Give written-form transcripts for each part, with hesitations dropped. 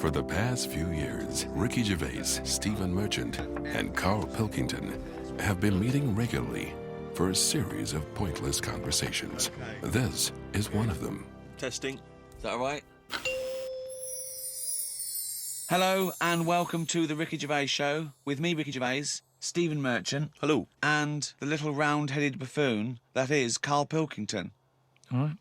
For the past few years, Ricky Gervais, Stephen Merchant, and Carl Pilkington have been meeting regularly for a series of pointless conversations. This is one of them. Testing. Is that all right? Hello and welcome to the Ricky Gervais Show with me, Ricky Gervais, Stephen Merchant. Hello. And the little round-headed buffoon that is Carl Pilkington. All right.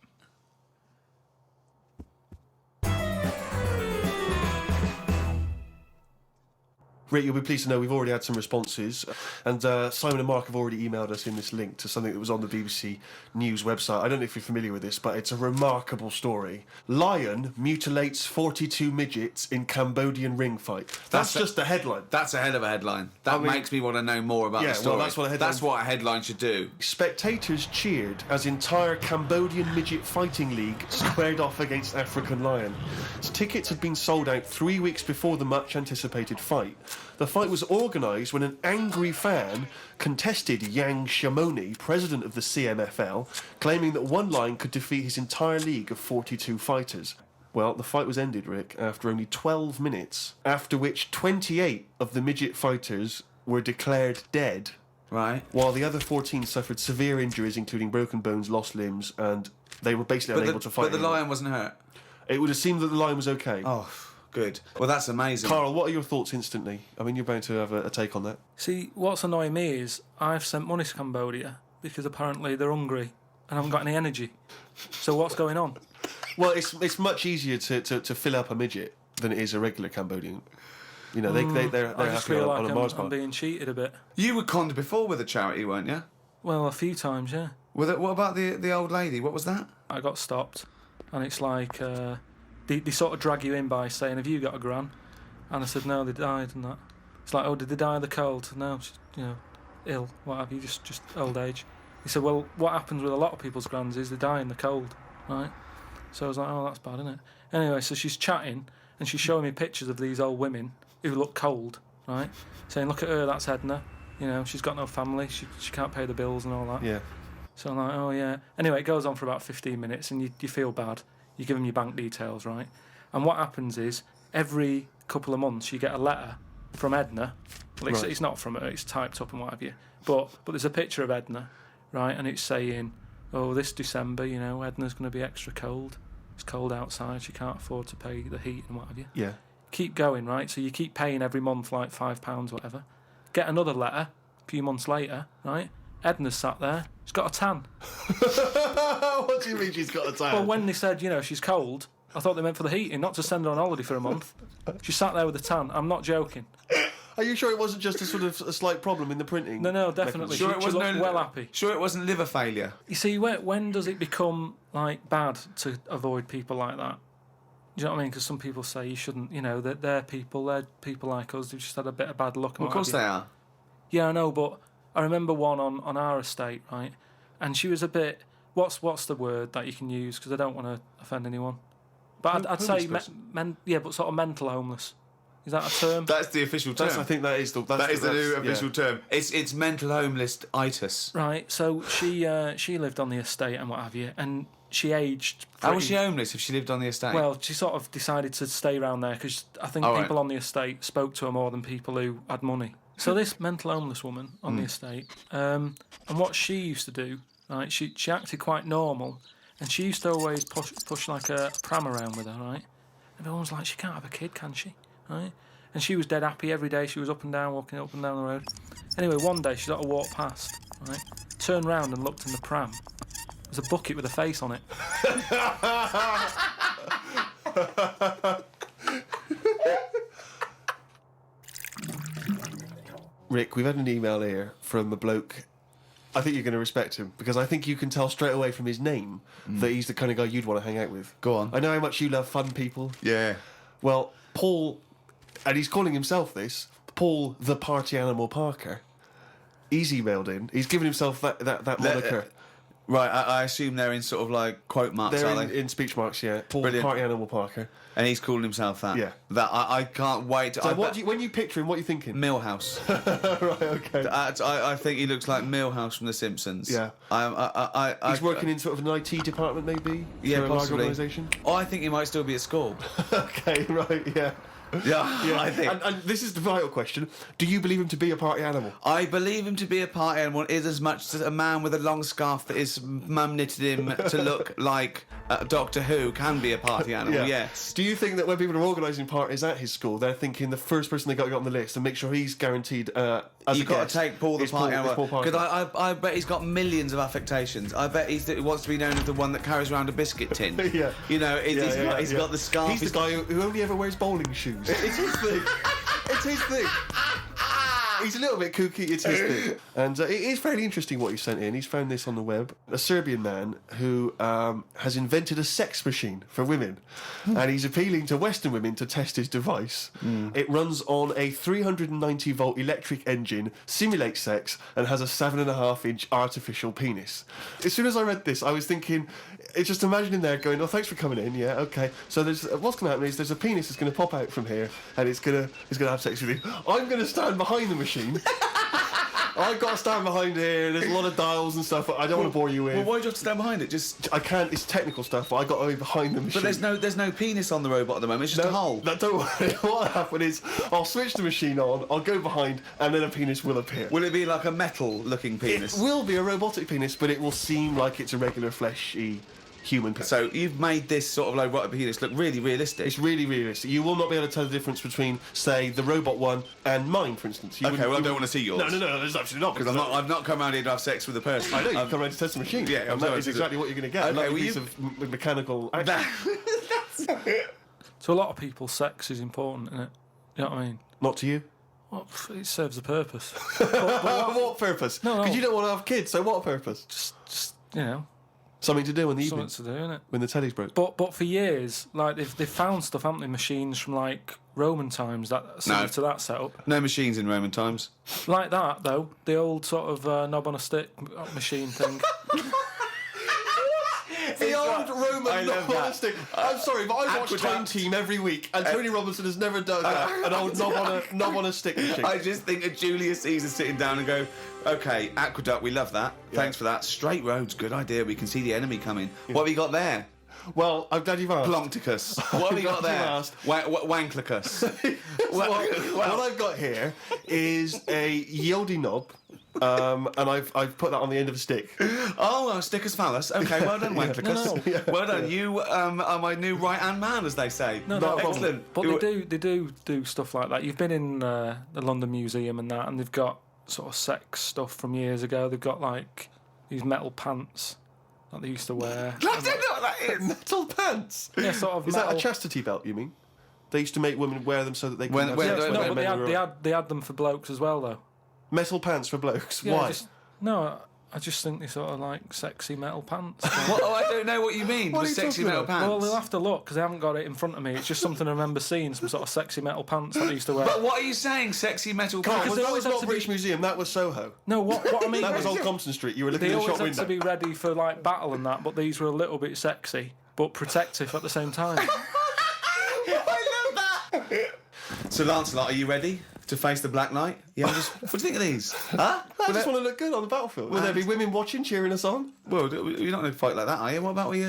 Rick, you'll be pleased to know we've already had some responses, and Simon and Mark have already emailed us in this link to something that was on the BBC News website. I don't know if you're familiar with this, but it's a remarkable story. Lion mutilates 42 midgets in Cambodian ring fight. That's just the headline. That's a hell of a headline. That makes me want to know more about the story. Well, that's what a headline should do. Spectators cheered as entire Cambodian midget fighting league squared off against African lion. Tickets had been sold out 3 weeks before the much-anticipated fight. The fight was organised when an angry fan contested Yang Shamoni, president of the CMFL, claiming that one lion could defeat his entire league of 42 fighters. Well, the fight was ended, Rick, after only 12 minutes, after which 28 of the midget fighters were declared dead. Right. While the other 14 suffered severe injuries, including broken bones, lost limbs, and they were basically unable to fight But the anymore. lion wasn't hurt? It would have seemed that the lion was okay. Oh, good. Well, that's amazing. Carl, what are your thoughts instantly? I mean, you're bound to have a take on that. See, what's annoying me is I've sent money to Cambodia because apparently they're hungry and haven't got any energy. So what's going on? Well, it's much easier to fill up a midget than it is a regular Cambodian. You know, they're I just happy feel on like a Mars I'm bar. being cheated a bit. You were conned before with a charity, weren't you? Well, a few times, yeah. What about the old lady? What was that? I got stopped, and it's like they sort of drag you in by saying, "Have you got a gran?" And I said, "No, they died," and that. It's like, "Oh, did they die of the cold?" No, she's, ill, what have you, just old age. He said, "Well, what happens with a lot of people's grans is they die in the cold, right?" So I was like, "Oh, that's bad, isn't it?" Anyway, so she's chatting, and she's showing me pictures of these old women who look cold, right? Saying, "Look at her, that's Edna. She's got no family, she can't pay the bills and all that." Yeah. So I'm like, "Oh, yeah." Anyway, it goes on for about 15 minutes, and you feel bad. You give them your bank details, right? And what happens is, every couple of months, you get a letter from Edna. Well, it's not from her, it's typed up and what have you. But there's a picture of Edna, right? And it's saying, "Oh, this December, Edna's going to be extra cold. It's cold outside, she can't afford to pay the heat and what have you." Yeah. Keep going, right? So you keep paying every month like £5, whatever. Get another letter a few months later, right? Edna's sat there. She's got a tan. What do you mean she's got a tan? Well, when they said, she's cold, I thought they meant for the heating, not to send her on holiday for a month. She sat there with a tan. I'm not joking. Are you sure it wasn't just a sort of a slight problem in the printing? No, definitely. Sure, she looked well happy. Sure, it wasn't liver failure. You see, when does it become bad to avoid people like that? Do you know what I mean? Because some people say you shouldn't. They're people like us. They've just had a bit of bad luck. Well, of course they are. Yeah, I know, but I remember one on our estate, right? And she was a bit. What's the word that you can use? Because I don't want to offend anyone. But I'd say but sort of mental homeless. Is that a term? That's the official term. I think that is the new official term. It's mental homeless-itis. Right. So she lived on the estate and what have you, and she aged. How was she homeless if she lived on the estate? Well, she sort of decided to stay around there because I think people on the estate spoke to her more than people who had money. So this mental homeless woman on the estate, and what she used to do, right? She acted quite normal, and she used to always push like a pram around with her, right? Everyone was like, "She can't have a kid, can she?" Right? And she was dead happy every day. She was up and down, walking up and down the road. Anyway, one day she sort of walked past, right? Turned round and looked in the pram. There's a bucket with a face on it. Rick, we've had an email here from a bloke. I think you're going to respect him because I think you can tell straight away from his name that he's the kind of guy you'd want to hang out with. Go on. I know how much you love fun people. Yeah. Well, Paul, and he's calling himself this, Paul the Party Animal Parker. He's emailed in. He's given himself that moniker. Right, I assume they're in sort of like quote marks, They're are they? in speech marks, yeah. Brilliant. Party animal Parker. And he's calling himself that. Yeah. That I can't wait. So when you picture him, what are you thinking? Millhouse. Right, okay. I think he looks like Millhouse from The Simpsons. Yeah. He's working in sort of an IT department, maybe? Yeah, for a large possibly. organisation? Oh, I think he might still be at school. Okay, right, yeah. Yeah, I think. And this is the vital question. Do you believe him to be a party animal? I believe him to be a party animal is as much as a man with a long scarf that his mum knitted him to look like Doctor Who can be a party animal, yes. Do you think that when people are organising parties at his school, they're thinking the first person they got to get on the list and make sure he's guaranteed as You've got to take Paul the party animal. Parker. Because I bet he's got millions of affectations. I bet he wants to be known as the one that carries around a biscuit tin. Yeah. You know, he's got the scarf. He's the guy who only ever wears bowling shoes. It's his thing. It's his thing. He's a little bit kooky, it's his thing. And it is fairly interesting what he sent in. He's found this on the web. A Serbian man who has invented a sex machine for women. And he's appealing to Western women to test his device. It runs on a 390-volt electric engine, simulates sex, and has a 7.5-inch artificial penis. As soon as I read this, I was thinking... It's just imagining there going, oh, thanks for coming in, yeah, okay. So what's going to happen is there's a penis that's going to pop out from here and it's going to have sex with you. I'm going to stand behind the machine. I've got to stand behind here. There's a lot of dials and stuff. I don't want to bore you with. Well, why do you have to stand behind it? I can't. It's technical stuff, but I got to be behind the machine. But there's no penis on the robot at the moment. It's just a hole. No, don't worry. What'll happen is I'll switch the machine on. I'll go behind, and then a penis will appear. Will it be like a metal-looking penis? It will be a robotic penis, but it will seem like it's a regular fleshy human penis. So you've made this sort of robotic penis look really realistic. It's really realistic. You will not be able to tell the difference between, say, the robot one and mine, for instance. Okay, well, I don't want to see yours. No, there's absolutely not. Because I've not come around here to have sex with a person. I know, you've come around to test the machine. Yeah, and that is exactly what you're going to get. Okay, a piece of mechanical action. To a lot of people, sex is important, isn't it? You know what I mean? Not to you? Well, it serves a purpose. What purpose? No. Because you don't want to have kids, so what purpose? Just you know, something to do in the evening. something to do, innit? When the telly's broke. But for years, like they've found stuff, haven't they? Machines from like Roman times that similar to that setup. No machines in Roman times. Like that though, the old sort of knob on a stick machine thing. The old Roman love that. stick. I'm sorry, but I watch Time Team every week, and Tony Robinson has never done an old knob on a stick machine. I just think of Julius Caesar sitting down and go, okay, aqueduct, we love that. Thanks for that. Straight roads, good idea. We can see the enemy coming. What have you got there? Well, I'm glad you've asked. Ploncticus. What have you got there? Wanklicus. What I've got here is a Yodi knob. And I've put that on the end of a stick. Oh, Stickus phallus. Okay, well done, Wanklicus. No. Well done. You are my new right-hand man, as they say. No, excellent. But they do stuff like that. You've been in the London Museum and that, and they've got sort of sex stuff from years ago. They've got like these metal pants that they used to wear. I don't know what that is. Metal pants? Yeah, sort of. Is metal. that a chastity belt, you mean? They used to make women wear them so that they could have When- sex with No, men but who were- they had them for blokes as well, though. Metal pants for blokes. Yeah, Why? I just think they sort of like sexy metal pants. What? Oh, I don't know what you mean. What with are you sexy talking metal about? pants. Well, they'll have to look because I haven't got it in front of me. It's just something I remember seeing, some sort of sexy metal pants that they used to wear. But what are you saying? Sexy metal Well, pants? they that always was had not to British be- Museum, that was Soho. No, what I mean. That was Old Compton Street. You were looking They in the always shop had to window. be ready for like battle and that, but these were a little bit sexy but protective at the same time. I love that. So, Lancelot, are you ready to face the Black Knight? Yeah. What do you think of these? Huh? I just want to look good on the battlefield. Will there be women watching, cheering us on? Well, you're not going to fight like that, are you? What about with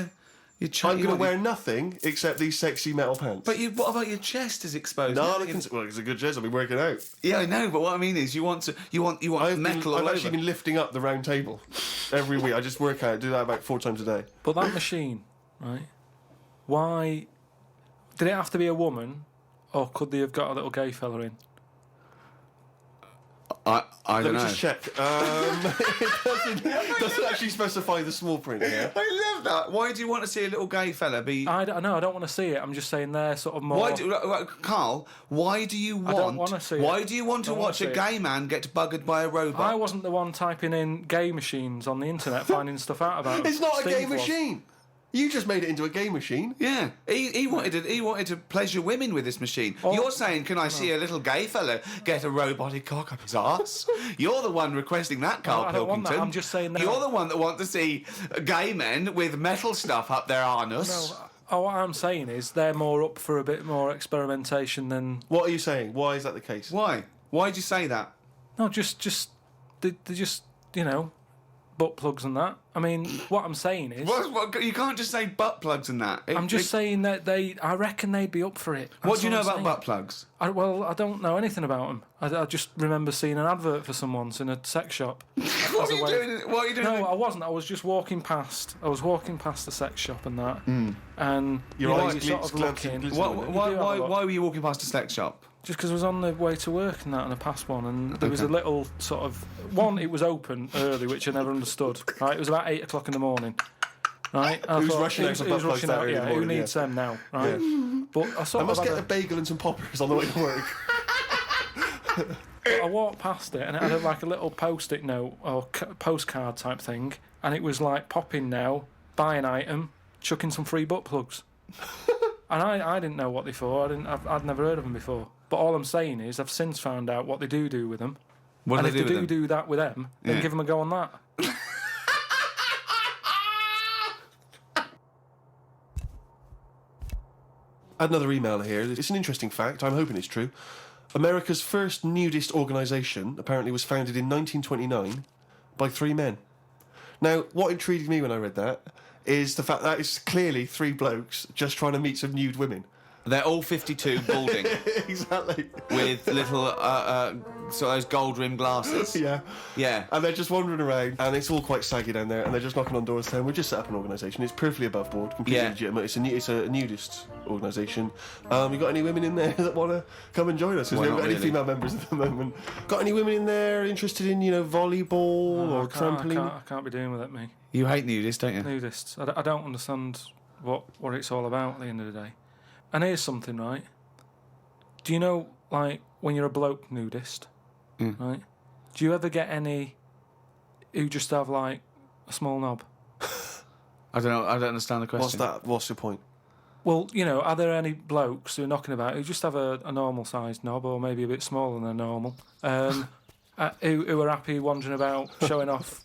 your I'm going to wear nothing except these sexy metal pants. But what about your chest is exposed? well, it's a good chest. I've been working out. Yeah, I know. But what I mean is, you want metal all I've over. actually been lifting up the round table every week. I just work out, do that about 4 times a day. But that machine, right? Why did it have to be a woman, or could they have got a little gay fella in? I Let don't me know. just check. It doesn't actually specify the small print here. I love that. Why do you want to see a little gay fella be? I don't know. I don't want to see it. I'm just saying they're sort of more. Carl? Why do you want? I don't wanna see it. Why do you want to Don't wanna watch a see it. gay man get buggered by a robot? I wasn't the one typing in gay machines on the internet, finding stuff out about them. It's not a gay Steve was. machine. You just made it into a game machine. Yeah, he wanted to pleasure women with this machine. You're saying, can I see a little gay fella get a robotic cock up his arse? You're the one requesting that, Carl I don't want Pilkington. that. I'm just saying that. You're the one that wants to see gay men with metal stuff up their anus. No, what I'm saying is they're more up for a bit more experimentation than... What are you saying? Why is that the case? Why? Why'd you say that? No, they're just, butt plugs and that. I mean, what I'm saying is... What, you can't just say butt plugs and that. I'm just saying that I reckon they'd be up for it. What do you know I'm about saying. butt plugs? I don't know anything about them. I just remember seeing an advert for some once in a sex shop. What are you doing? No, I wasn't. I was just walking past. I was walking past the sex shop and that. And Your eyes you're sort of glancing, looking. glistening. Why were you walking past a sex shop? Just because I was on the way to work and that, and I passed one, and there was a little sort of one. It was open early, which I never understood. Right, it was about 8 o'clock in the morning. Right, and Who's I thought, rushing out for butt plugs that early in the who morning, needs them now? Right, but I I sort must of get had a bagel and some poppers on the way to work. I walked past it, and it had like a little post-it note or postcard type thing, and it was like pop in now, buy an item, chuck in some free butt plugs. And I didn't know what they for. I'd never heard of them before. But all I'm saying is I've since found out what they do with them. What and do if they they do with them? do that with them, then give them a go on that. Another email here. It's an interesting fact. I'm hoping it's true. America's first nudist organisation apparently was founded in 1929 by 3 men. Now, what intrigued me when I read that is the fact that it's clearly 3 blokes just trying to meet some nude women. They're all 52, balding, Exactly. with little sort of those gold-rimmed glasses. Yeah. Yeah. And they're just wandering around, and it's all quite saggy down there, and they're just knocking on doors saying, we've just set up an organisation, it's perfectly above board, completely Yeah. legitimate, it's a nudist organisation. You got any women in there that want to come and join us? Because we haven't got any female members at the moment. Got any women in there interested in, volleyball or trampoline? I can't be doing with it, me. You hate nudists, don't you? Nudists. I don't understand what it's all about at the end of the day. And here's something, right? Do you know, like, when you're a bloke nudist, right? Do you ever get any who just have, like, a small knob? I don't know. I don't understand the question. What's that? What's your point? Well, are there any blokes who are knocking about who just have a normal-sized knob, or maybe a bit smaller than normal, who are happy wandering about showing off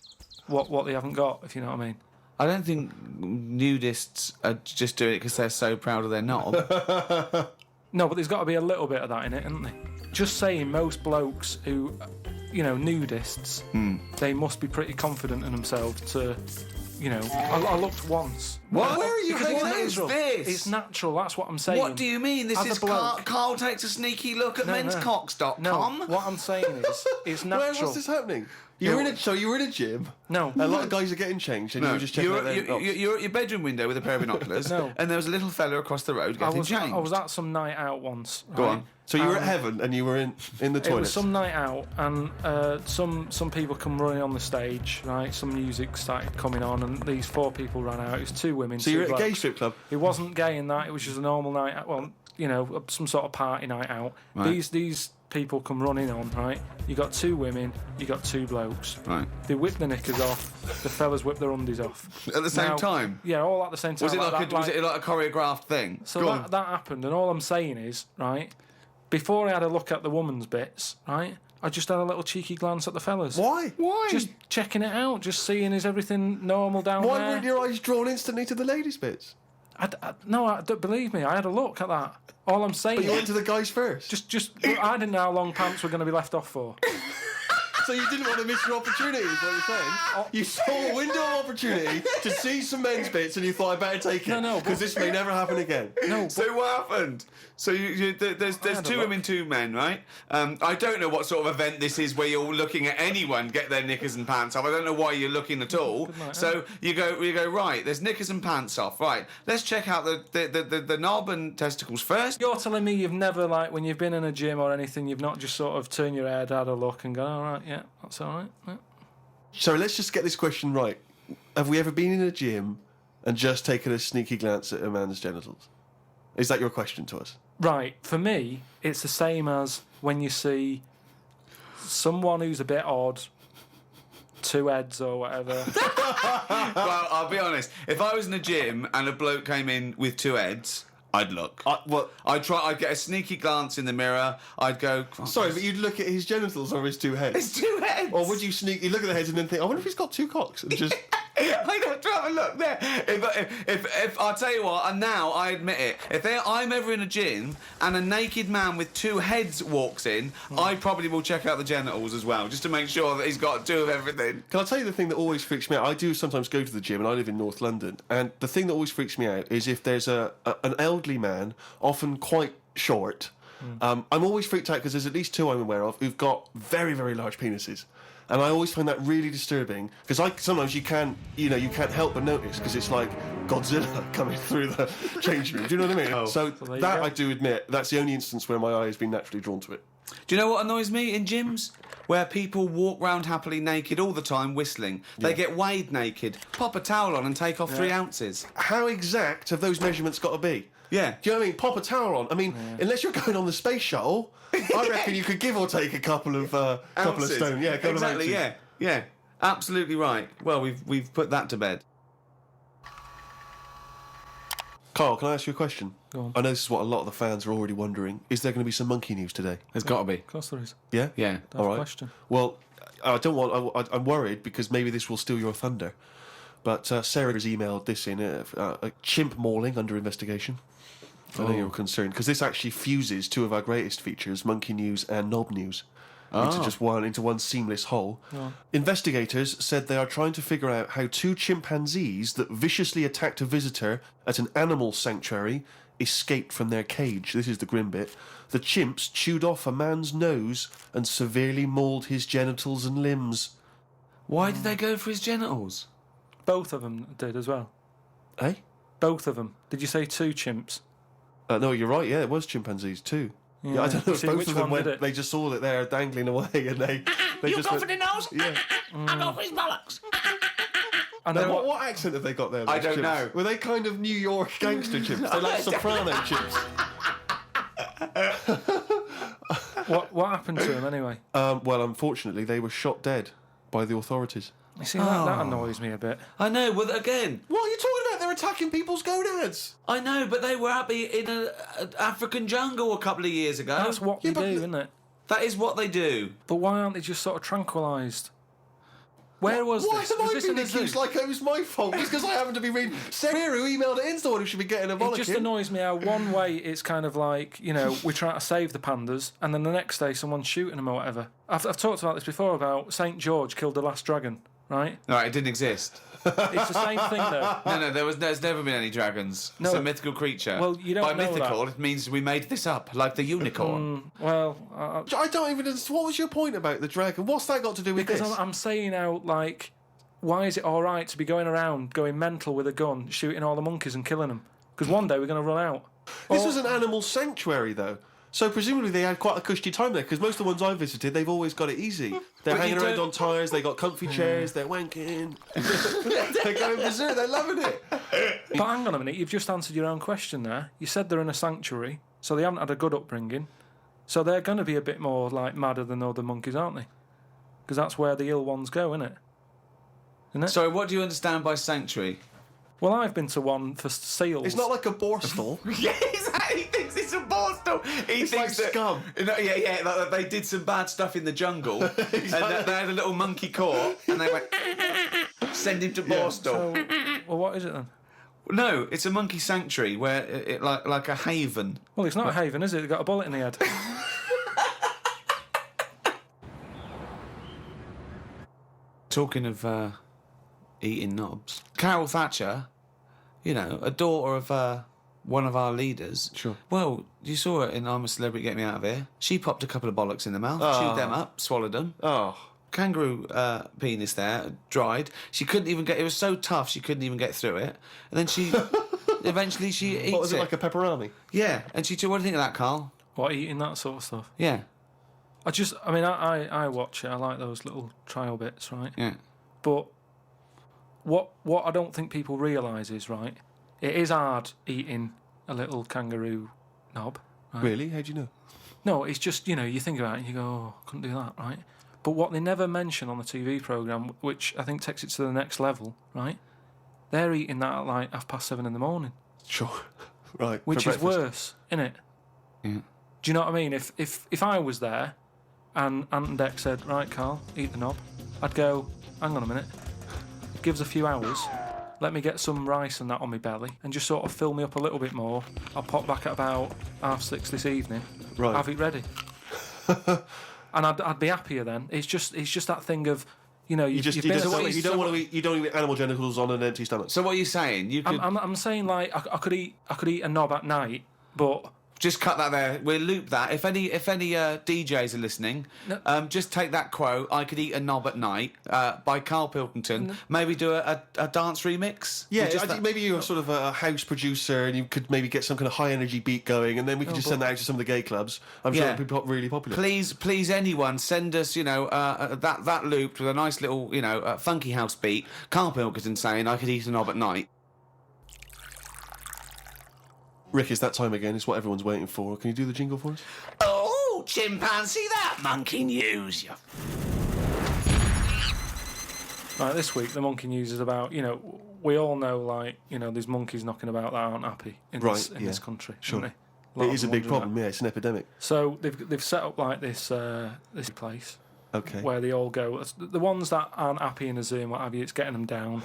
what they haven't got, if you know what I mean? I don't think nudists are just doing it because they're so proud of their knob. No, but there's got to be a little bit of that in it, isn't there? Just saying, most blokes who, nudists, they must be pretty confident in themselves to, I looked once. What? Where are you Because going? it's What is natural. this? It's natural, that's what I'm saying. What do you mean? This As a is bloke- Carl takes a sneaky look at No. menscocks.com. No, what I'm saying is, it's Where natural. was this happening? You were in a gym. No. A lot of guys are getting changed, and you were just checking out their knobs. You're at your bedroom window with a pair of binoculars, No. and there was a little fella across the road getting changed. I was at some night out once. Go right? on. So you were at heaven, and you were in the It was toilet. some night out, and some people come running on the stage, right? Some music started coming on, and these 4 people ran out. It was 2 women. So you were two at a gay blokes. strip club. It wasn't gay in that. It was just a normal night out. Well, some sort of party night out. Right. These people come running on, right? You got 2 women, you got 2 blokes. Right. They whip their knickers off. The fellas whip their undies off. At the same time? Yeah, all at the same time. Was it like, that, was it like a choreographed thing? So that happened, and all I'm saying is, right, before I had a look at the woman's bits, right, I just had a little cheeky glance at the fellas. Why? Just checking it out, just seeing is everything normal down Why there. weren't your eyes drawn instantly to the ladies' bits? No, don't believe me. I had a look at that. All I'm saying But you is, went to the guys first. I didn't know how long pants were going to be left off for. So you didn't want to miss your opportunity, is what you're saying? You saw a window of opportunity to see some men's bits, and you thought, I better take it. No, because this may never happen again. No, So what happened? So there's had a 2 look. women, 2 men, right? I don't know what sort of event this is where you're looking at anyone get their knickers and pants off. I don't know why you're looking at all. night, So you go right. There's knickers and pants off. Right. Let's check out the knob and testicles first. you're telling me you've never, like, when you've been in a gym or anything, you've not just sort of turned your head, had a look, and gone, all right, yeah, that's all right. Yeah. So let's just get this question right. Have we ever been in a gym and just taken a sneaky glance at a man's genitals? Is that your question to us? Right, for me, it's the same as when you see someone who's a bit odd, 2 heads or whatever. Well, I'll be honest. If I was in a gym and a bloke came in with 2 heads, I'd look. I'd get a sneaky glance in the mirror. I'd go... Sorry, but you'd look at his genitals or his 2 heads? His 2 heads! Or would you sneaky look at the heads and then think, I wonder if he's got 2 cocks? And just... I don't try to look there. If I'll tell you what, and now I admit it, if I'm ever in a gym and a naked man with 2 heads walks in, I probably will check out the genitals as well, just to make sure that he's got 2 of everything. Can I tell you the thing that always freaks me out? I do sometimes go to the gym, and I live in North London, and the thing that always freaks me out is if there's an elderly man, often quite short. I'm always freaked out because there's at least 2 I'm aware of who've got very, very large penises. And I always find that really disturbing because sometimes you can't help but notice because it's like Godzilla coming through the change room. Do you know what I mean? So that I do admit that's the only instance where my eye has been naturally drawn to it. Do you know what annoys me in gyms? Where people walk round happily naked all the time whistling. They get weighed naked, pop a towel on and take off 3 ounces. How exact have those measurements got to be? Yeah. Do you know what I mean? Pop a towel on. I mean, unless you're going on the space shuttle, I reckon you could give or take a couple of stone. Yeah, exactly. Yeah. Absolutely right. Well, we've put that to bed. Carl, can I ask you a question? Go on. I know this is what a lot of the fans are already wondering. Is there going to be some monkey news today? There's got to be. Of course there is. Yeah? Yeah. All right. Question. Well, I'm worried because maybe this will steal your thunder. But Sarah has emailed this in, a chimp mauling under investigation. I know you're concerned, because this actually fuses 2 of our greatest features, Monkey News and Knob News, into one seamless whole. Oh. Investigators said they are trying to figure out how 2 chimpanzees that viciously attacked a visitor at an animal sanctuary escaped from their cage. This is the grim bit. The chimps chewed off a man's nose and severely mauled his genitals and limbs. Why did they go for his genitals? Both of them did as well. Eh? Both of them. Did you say 2 chimps? No, you're right. Yeah, it was chimpanzees too. Yeah, I don't know if both of them went. They just saw it there dangling away, and they just go went, for the nose. Yeah. I go for his bollocks. And then what accent have they got there? I don't chimps? know. Were they kind of New York gangster chimps? They're like soprano chimps. What happened to them anyway? Well, unfortunately, they were shot dead by the authorities. You see, that annoys me a bit. I know, well, again... What are you talking about? They're attacking people's gonads. I know, but they were in an African jungle a couple of years ago. That's what they do, isn't it? That is what they do. But why aren't they just sort of tranquilised? Where was Why this? have Was I this been in a zoo? accused like it was my fault? Just because I happened to be reading... Sarah, who emailed it in's the one who should be getting a bollocking. It just annoys me how one way it's kind of like, we're trying to save the pandas, and then the next day someone's shooting them or whatever. I've talked about this before, about St. George killed the last dragon, right? Right, it didn't exist. It's the same thing, though. No, there's never been any dragons. No. It's a mythical creature. Well, you don't By know mythical, that. it means we made this up, like the unicorn. I don't even... What was your point about the dragon? What's that got to do with because this? I'm saying out, like... Why is it all right to be going around, going mental with a gun, shooting all the monkeys and killing them? Because one day we're going to run out. This was an animal sanctuary, though. So presumably they had quite a cushy time there, because most of the ones I visited, they've always got it easy. They're hanging around on tyres, they got comfy chairs, they're wanking. They're going berserk, they're loving it. But hang on a minute, you've just answered your own question there. You said they're in a sanctuary, so they haven't had a good upbringing. So they're going to be a bit more like madder than other monkeys, aren't they? Because that's where the ill ones go, isn't it? Sorry, what do you understand by sanctuary? Well, I've been to one for seals. It's not like a borstal. Yeah, he thinks it's a borstal. It's like scum. Yeah, they did some bad stuff in the jungle, and they had a little monkey court, and they went, send him to borstal. Well, what is it then? No, it's a monkey sanctuary, where it like a haven. Well, it's not a haven, is it? They've got a bullet in the head. Talking of... eating knobs. Carol Thatcher, a daughter of one of our leaders. Sure. Well, you saw it in I'm a Celebrity, Get Me Out of Here. She popped a couple of bollocks in the mouth, chewed them up, swallowed them. Oh. Kangaroo penis there, dried. She couldn't even get... It was so tough, she couldn't even get through it. And then she... eventually she eats it. What was it, like a pepperoni? Yeah. And she took... What do you think of that, Carl? What, eating that sort of stuff? Yeah. I watch it. I like those little trial bits, right? Yeah. But... What I don't think people realise is, right, it is hard eating a little kangaroo knob. Right? Really? How do you know? No, it's just, you think about it and you go, oh, couldn't do that, right? But what they never mention on the TV programme, which I think takes it to the next level, right? They're eating that at like 7:30 in the morning. Sure. Right. Which is breakfast. worse, innit? Yeah. Do you know what I mean? If I was there and Ant and Dec said, right, Carl, eat the knob, I'd go, hang on a minute. Give us a few hours. Let me get some rice and that on my belly and just sort of fill me up a little bit more. I'll pop back at about 6:30 this evening. Right. Have it ready. And I'd be happier then. It's just that thing of, you know, You you've been at the- don't want to eat animal genitals on an empty stomach. So what are you saying? You could I'm saying like I could eat a knob at night, but just cut that there. We'll loop that. If any DJs are listening, just take that quote. I could eat a knob at night by Carl Pilkington. Maybe do a dance remix. Yeah, I think maybe you're sort of a house producer and you could maybe get some kind of high energy beat going, and then we could just send that out to some of the gay clubs. I'm sure it'd be really popular. Please, anyone send us, that looped with a nice little, funky house beat. Carl Pilkington saying I could eat a knob at night. Rick, it's that time again. It's what everyone's waiting for. Can you do the jingle for us? Oh, chimpanzee, that monkey news. Right, this week the monkey news is about, we all know, like, there's monkeys knocking about that aren't happy in this country. Sure. Isn't they? It is a big problem, yeah, it's an epidemic. So they've set up like this place where they all go. The ones that aren't happy in a zoo and what have you, it's getting them down.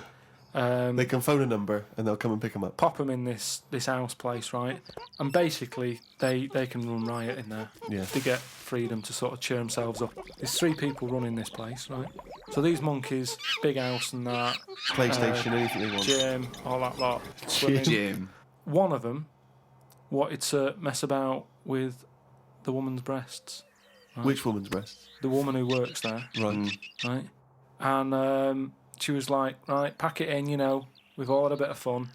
They can phone a number and they'll come and pick them up. Pop them in this house place, right? And basically they can run riot in there. Yeah. They get freedom to sort of cheer themselves up. There's 3 people running this place, right? So these monkeys, big house and that. PlayStation, anything they want. Gym, all that lot. Swimming. Jim. One of them wanted to mess about with the woman's breasts. Right? Which woman's breasts? The woman who works there. Right. Right? And she was like, right, pack it in, we've all had a bit of fun.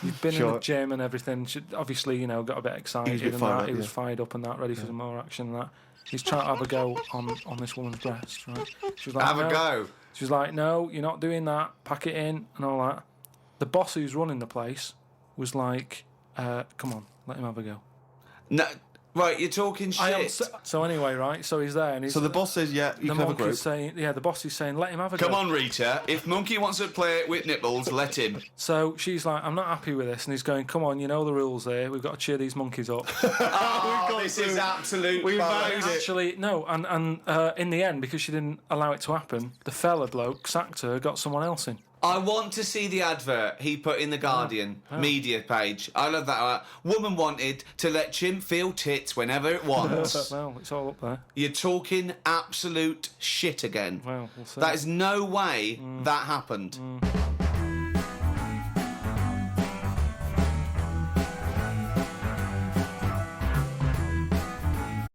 You've been in the gym and everything. She obviously, got a bit excited and that. He was fired up and that, ready for some more action and that. He's trying to have a go on this woman's breast, right? She was like, Have a go. She was like, no, you're not doing that. Pack it in and all that. The boss who's running the place was like, come on, let him have a go. No, right, you're talking shit. So anyway, right, so he's there and he's... So the boss says, yeah, you can have a group. The boss is saying, let him have a go. Come on, Rita. If Monkey wants to play it with nipples, let him. So she's like, I'm not happy with this. And he's going, come on, you know the rules here. We've got to cheer these monkeys up. This is absolute We bollocks. valued it. Actually, no. And in the end, because she didn't allow it to happen, the fella bloke sacked her, got someone else in. I want to see the advert he put in the Guardian media page. I love that. Woman wanted to let chimp feel tits whenever it wants. Well, it's all up there. You're talking absolute shit again. Well, we'll see. That is no way that happened.